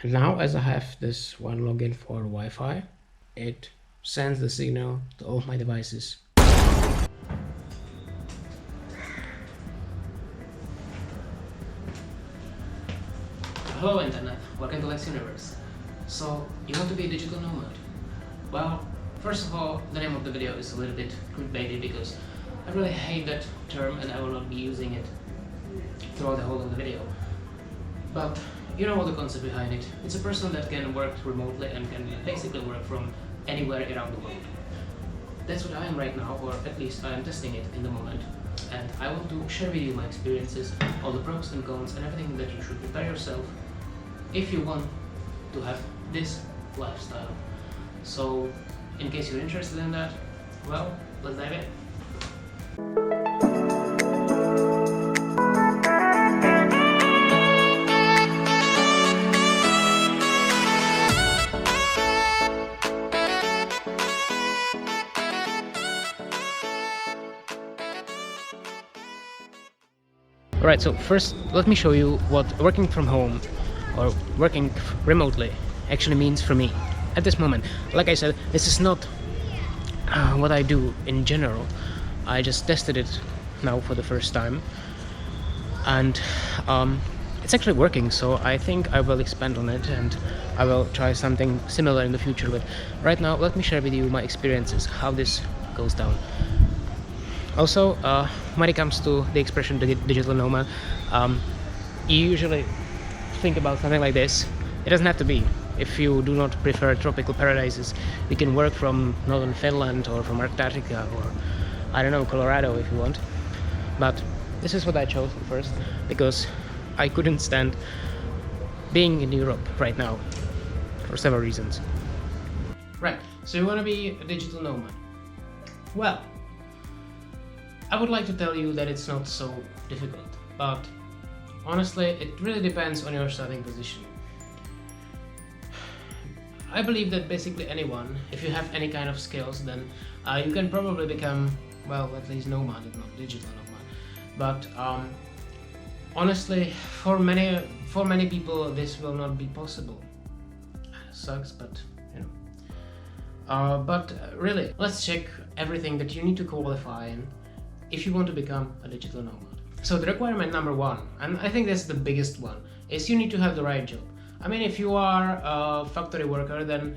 And now, as I have this one login for Wi-Fi, it sends the signal to all my devices. Hello Internet, welcome to Lex Universe. So, you want to be a digital nomad? Well, first of all, the name of the video is a little bit clickbaity because I really hate that term and I will not be using it throughout the whole of the video. But you know what the concept behind it. It's a person that can work remotely and can basically work from anywhere around the world. That's what I am right now, or at least I am testing it in the moment. And I want to share with you my experiences, all the pros and cons and everything that you should prepare yourself if you want to have this lifestyle. So, in case you're interested in that, well, let's dive in. Alright, so first let me show you what working from home or working remotely actually means for me at this moment. Like I said, this is not what I do in general. I just tested it now for the first time and it's actually working, so I think I will expand on it and I will try something similar in the future. But right now let me share with you my experiences, how this goes down. Also, when it comes to the expression digital nomad, you usually think about something like this. It doesn't have to be. If you do not prefer tropical paradises, you can work from northern Finland or from Antarctica or, I don't know, Colorado if you want. But this is what I chose at first because I couldn't stand being in Europe right now for several reasons. Right, so you want to be a digital nomad. Well, I would like to tell you that it's not so difficult, but honestly, it really depends on your starting position. I believe that basically anyone, if you have any kind of skills, then you can probably become, well, at least nomad, if not digital nomad. But honestly, for many people, this will not be possible. Sucks, but you know. But really, let's check everything that you need to qualify in if you want to become a digital nomad. So the requirement number one, and I think that's the biggest one, is you need to have the right job. I mean, if you are a factory worker, then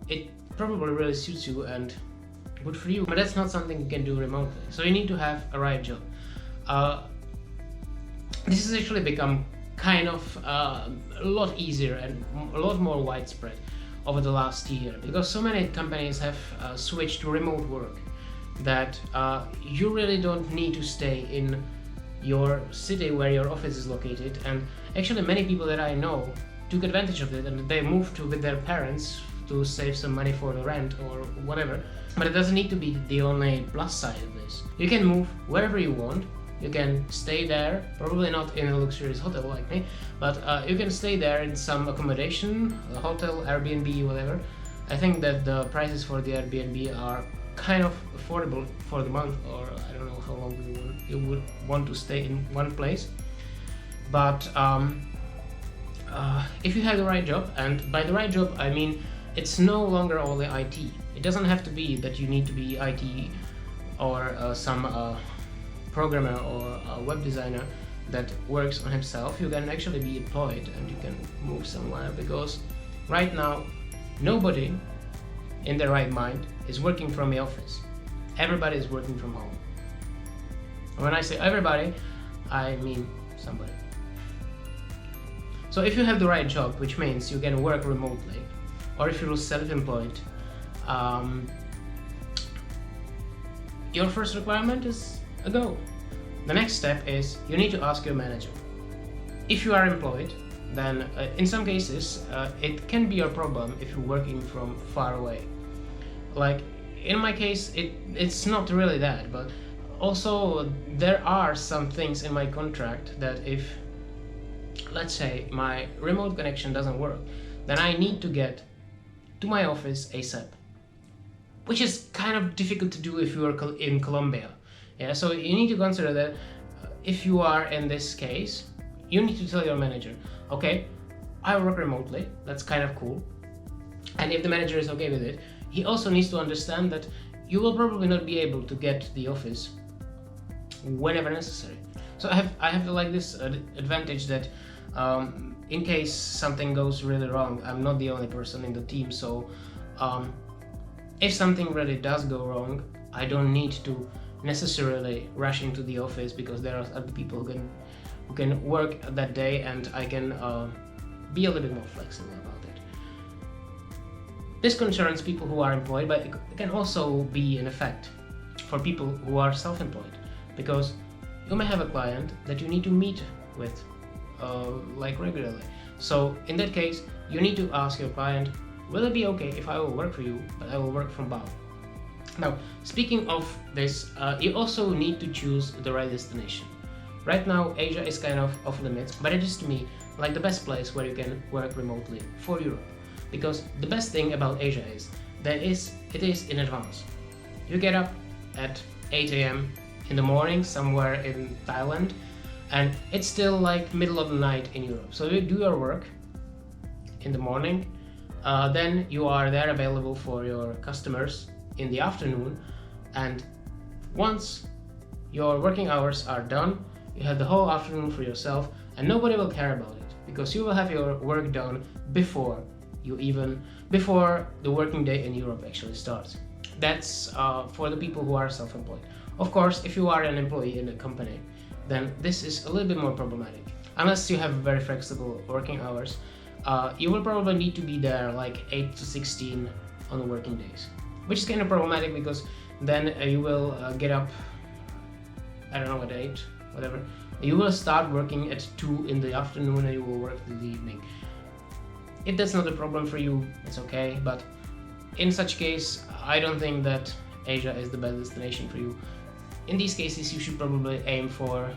it probably really suits you and good for you, but that's not something you can do remotely. So you need to have a right job. This has actually become kind of a lot easier and a lot more widespread over the last year because so many companies have switched to remote work that you really don't need to stay in your city where your office is located. And actually many people that I know took advantage of it and they moved with their parents to save some money for the rent or whatever. But it doesn't need to be the only plus side of this. You can move wherever you want. You can stay there, probably not in a luxurious hotel like me, but you can stay there in some accommodation, a hotel, Airbnb, whatever. I think that the prices for the Airbnb are kind of affordable for the month, or I don't know how long you would want to stay in one place. But if you have the right job, and by the right job I mean it's no longer only IT. It doesn't have to be that you need to be IT or some programmer or a web designer that works on himself. You can actually be employed and you can move somewhere, because right now nobody in their right mind is working from the office. Everybody is working from home. When I say everybody, I mean somebody. So if you have the right job, which means you can work remotely, or if you're self-employed, your first requirement is a go. The next step is you need to ask your manager. If you are employed, then in some cases it can be a problem if you're working from far away. Like in my case, it's not really that, but also there are some things in my contract that if, let's say, my remote connection doesn't work, then I need to get to my office ASAP, which is kind of difficult to do if you are in Colombia. Yeah, so you need to consider that if you are in this case, you need to tell your manager, okay, I work remotely, that's kind of cool. And if the manager is okay with it, he also needs to understand that you will probably not be able to get to the office whenever necessary. So I have like this advantage that in case something goes really wrong, I'm not the only person in the team. So if something really does go wrong, I don't need to necessarily rush into the office because there are other people who can work that day, and I can be a little bit more flexible about it. This concerns people who are employed, but it can also be an effect for people who are self-employed, because you may have a client that you need to meet with like regularly. So in that case, you need to ask your client, will it be okay if I will work for you, but I will work from Bali? Now, speaking of this, you also need to choose the right destination. Right now, Asia is kind of off limits, but it is to me like the best place where you can work remotely for Europe. Because the best thing about Asia is that it is in advance. You get up at 8 a.m. in the morning somewhere in Thailand, and it's still like middle of the night in Europe. So you do your work in the morning, then you are there available for your customers in the afternoon, and once your working hours are done, you have the whole afternoon for yourself, and nobody will care about it because you will have your work done before the working day in Europe actually starts. That's for the people who are self-employed. Of course, if you are an employee in a company, then this is a little bit more problematic. Unless you have very flexible working hours, you will probably need to be there like 8 to 16 on the working days, which is kind of problematic because then you will get up, I don't know, at 8, whatever. You will start working at 2 in the afternoon and you will work till the evening. If that's not a problem for you, it's okay, but in such case, I don't think that Asia is the best destination for you. In these cases, you should probably aim for,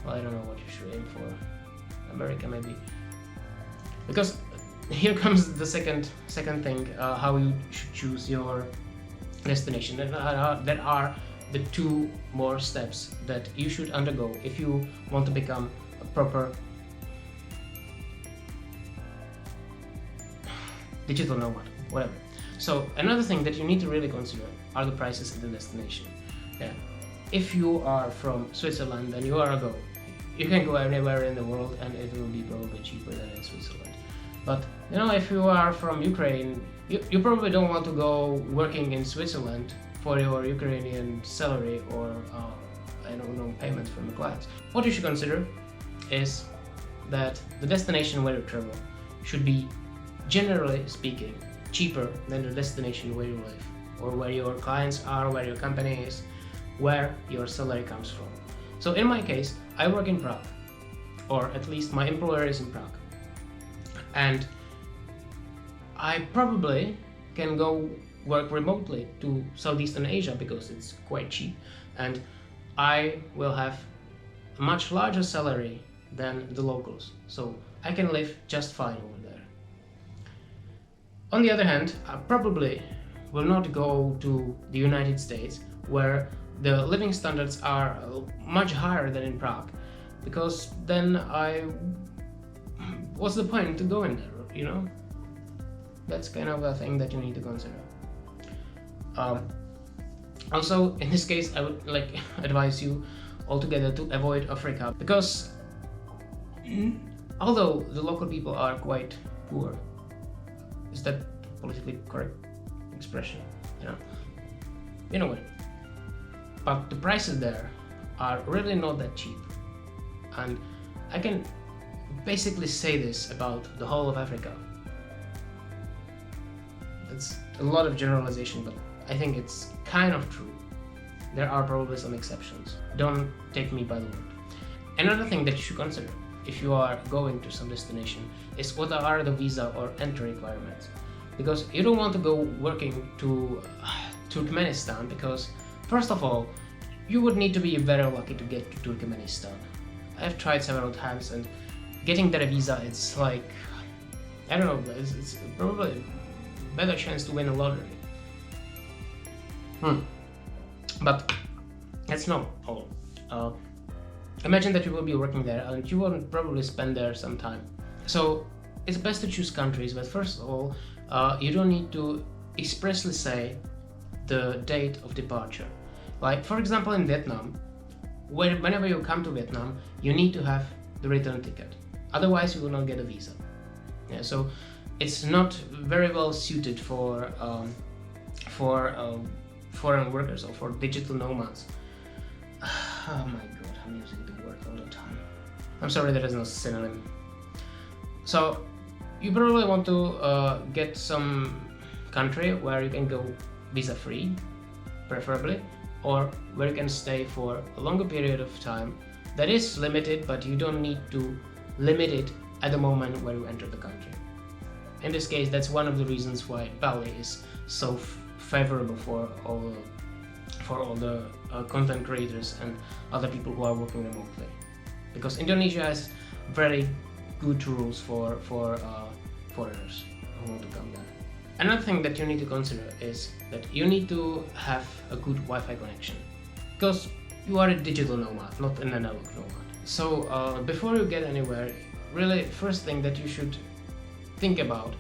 well, I don't know what you should aim for. America maybe. Because here comes the second thing, how you should choose your destination. That are the 2 more steps that you should undergo if you want to become a proper digital nomad, whatever. So another thing that you need to really consider are the prices of the destination. Yeah. If you are from Switzerland, then you can go anywhere in the world and it will be probably cheaper than in Switzerland. But you know, if you are from Ukraine, you probably don't want to go working in Switzerland for your Ukrainian salary or I don't know, payments from the clients. What you should consider is that the destination where you travel should be, generally speaking, cheaper than the destination where you live, or where your clients are, where your company is, where your salary comes from. So in my case, I work in Prague, or at least my employer is in Prague, and I probably can go work remotely to Southeastern Asia because it's quite cheap, and I will have a much larger salary than the locals, so I can live just fine over there. On the other hand, I probably will not go to the United States, where the living standards are much higher than in Prague, because then what's the point to go in there, you know? That's kind of a thing that you need to consider. Also, in this case, I would advise you altogether to avoid Africa, because although the local people are quite poor, is that politically correct expression? You know what? But the prices there are really not that cheap, and I can basically say this about the whole of Africa. It's a lot of generalization, but I think it's kind of true. There are probably some exceptions. Don't take me by the word. Another thing that you should consider if you are going to some destination is what are the visa or entry requirements. Because you don't want to go working to Turkmenistan, because first of all, you would need to be very lucky to get to Turkmenistan. I've tried several times, and getting that visa, it's like, I don't know, it's probably a better chance to win a lottery. But that's not all. Imagine that you will be working there and you will probably spend there some time. So it's best to choose countries, but first of all, you don't need to expressly say the date of departure. Like for example in Vietnam, whenever you come to Vietnam, you need to have the return ticket. Otherwise, you will not get a visa. Yeah, so it's not very well suited for foreign workers or for digital nomads. Oh my god, I'm using the word all the time. I'm sorry, there is no synonym. So you probably want to get some country where you can go visa free, preferably, or where you can stay for a longer period of time that is limited, but you don't need to limit it at the moment where you enter the country. In this case, that's one of the reasons why Bali is so favorable for all the content creators and other people who are working remotely, because Indonesia has very good rules for foreigners who want to come there. Another thing that you need to consider is that you need to have a good Wi-Fi connection, because you are a digital nomad, not an analog nomad. So before you get anywhere, really first thing that you should think about,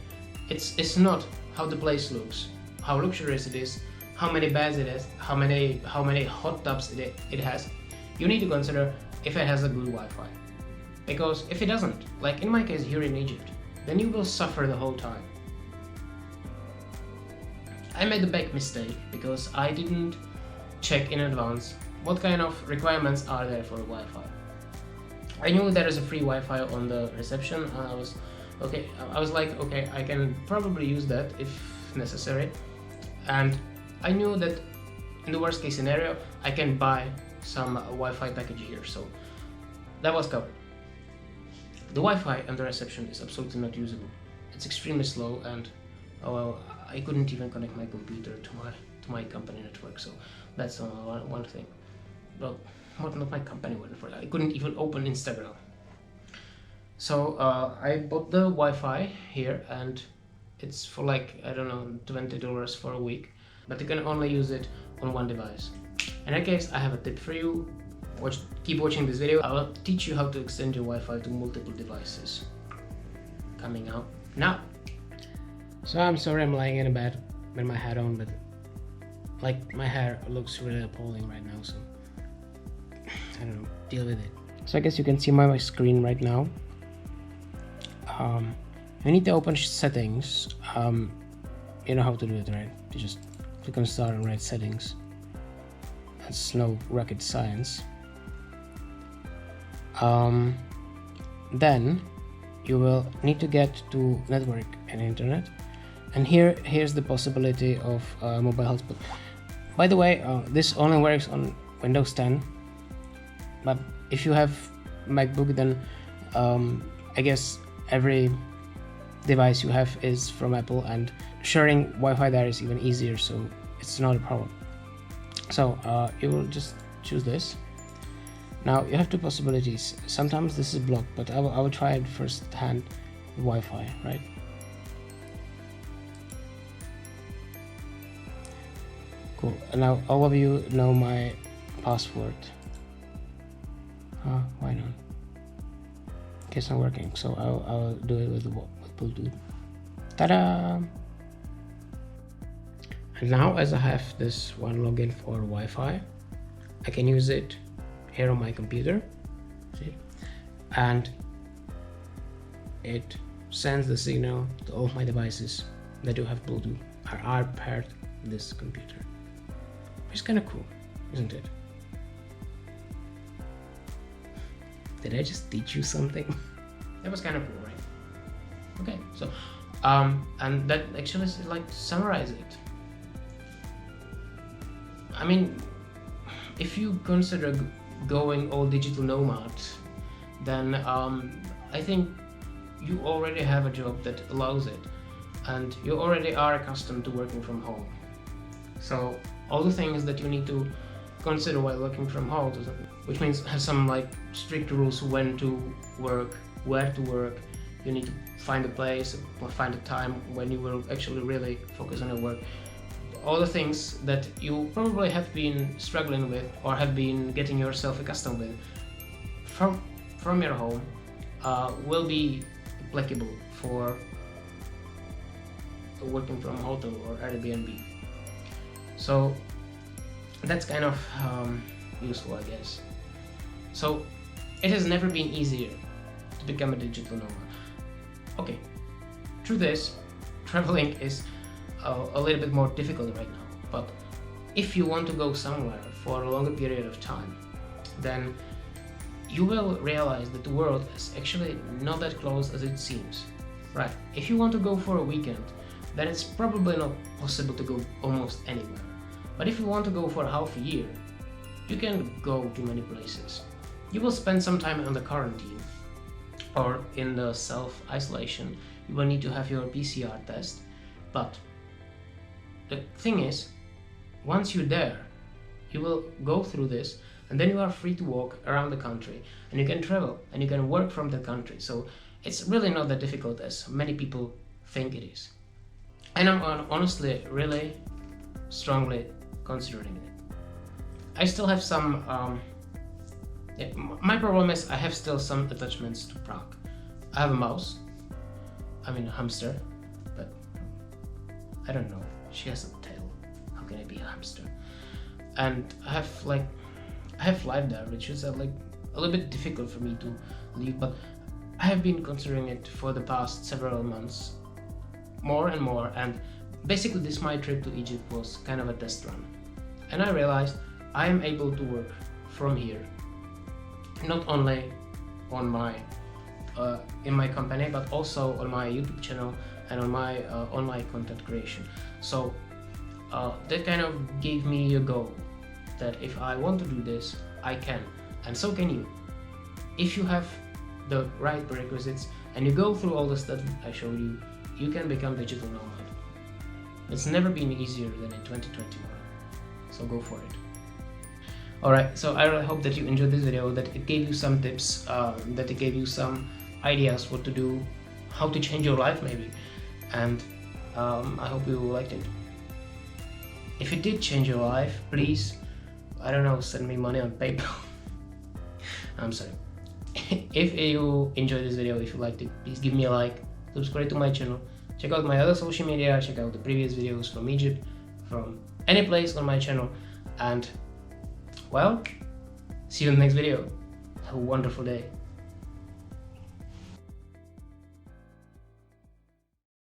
it's not how the place looks, how luxurious it is, how many beds it has, how many hot tubs it has. You need to consider if it has a good Wi-Fi, because if it doesn't, like in my case here in Egypt, then you will suffer the whole time. I made a big mistake because I didn't check in advance what kind of requirements are there for Wi-Fi. I knew there is a free Wi-Fi on the reception, and I was like, okay, I can probably use that if necessary. And I knew that in the worst case scenario, I can buy some Wi-Fi package here, so that was covered. The Wi-Fi and the reception is absolutely not usable. It's extremely slow, and I couldn't even connect my computer to my company network, so that's one thing. Well, not my company network. I couldn't even open Instagram. So I bought the Wi-Fi here, and it's for like, I don't know, $20 for a week, but you can only use it on one device. In that case, I have a tip for you. Keep watching this video. I will teach you how to extend your Wi-Fi to multiple devices. Coming out now. So I'm sorry I'm lying in a bed with my hat on, but like my hair looks really appalling right now, so I don't know, deal with it. So I guess you can see my screen right now. You need to open settings. You know how to do it, right? You just click on start and write settings. That's no rocket science. Then you will need to get to network and internet, and here's the possibility of mobile hotspot. By the way, this only works on Windows 10, but if you have MacBook, then I guess every device you have is from Apple, and sharing Wi-Fi there is even easier, so it's not a problem. So you will just choose this. Now you have two possibilities. Sometimes this is blocked, but I will try it first hand with Wi-Fi, right? Cool. And now all of you know my password. Why not? Okay, it's not working, so I'll do it with Bluetooth. Ta-da! And now, as I have this one login for Wi-Fi, I can use it here on my computer. See? And it sends the signal to all of my devices that do have Bluetooth are paired with this computer. It's kind of cool, isn't it? Did I just teach you something? That was kind of cool, right? Okay, so and that actually is like summarize it. I mean, if you consider going all digital nomad, then I think you already have a job that allows it, and you already are accustomed to working from home. So all the things that you need to consider while working from home, which means have some like strict rules when to work, where to work. You need to find a place, find a time when you will actually really focus on your work. All the things that you probably have been struggling with or have been getting yourself accustomed with from your home will be applicable for working from hotel or Airbnb. So that's kind of useful, I guess. So it has never been easier to become a digital nomad. Okay, through this, traveling is a little bit more difficult right now, but if you want to go somewhere for a longer period of time, then you will realize that the world is actually not that close as it seems, right? If you want to go for a weekend, then it's probably not possible to go almost anywhere. But if you want to go for half a year, you can go to many places. You will spend some time on the quarantine or in the self-isolation. You will need to have your PCR test, but the thing is, once you're there, you will go through this, and then you are free to walk around the country, and you can travel and you can work from the country. So it's really not that difficult as many people think it is. And I'm honestly really strongly considering it. I still have some my problem is I have still some attachments to Prague. I have a mouse, I mean a hamster, but I don't know, she has a tail, how can I be a hamster? And I have life there, which is like a little bit difficult for me to leave, but I have been considering it for the past several months more and more, and basically this my trip to Egypt was kind of a test run, and I realized I am able to work from here, not only on my in my company, but also on my YouTube channel and on my content creation. So that kind of gave me a goal that if I want to do this, I can, and so can you. If you have the right prerequisites and you go through all the stuff I showed you, you can become digital nomad. It's never been easier than in 2021, so go for it. Alright, so I really hope that you enjoyed this video, that it gave you some tips, that it gave you some ideas what to do, how to change your life maybe, and I hope you liked it. If it did change your life, please, I don't know, send me money on PayPal. I'm sorry. If you enjoyed this video, if you liked it, please give me a like, subscribe to my channel, check out my other social media, check out the previous videos from Egypt, from any place on my channel, and well, see you in the next video. Have a wonderful day.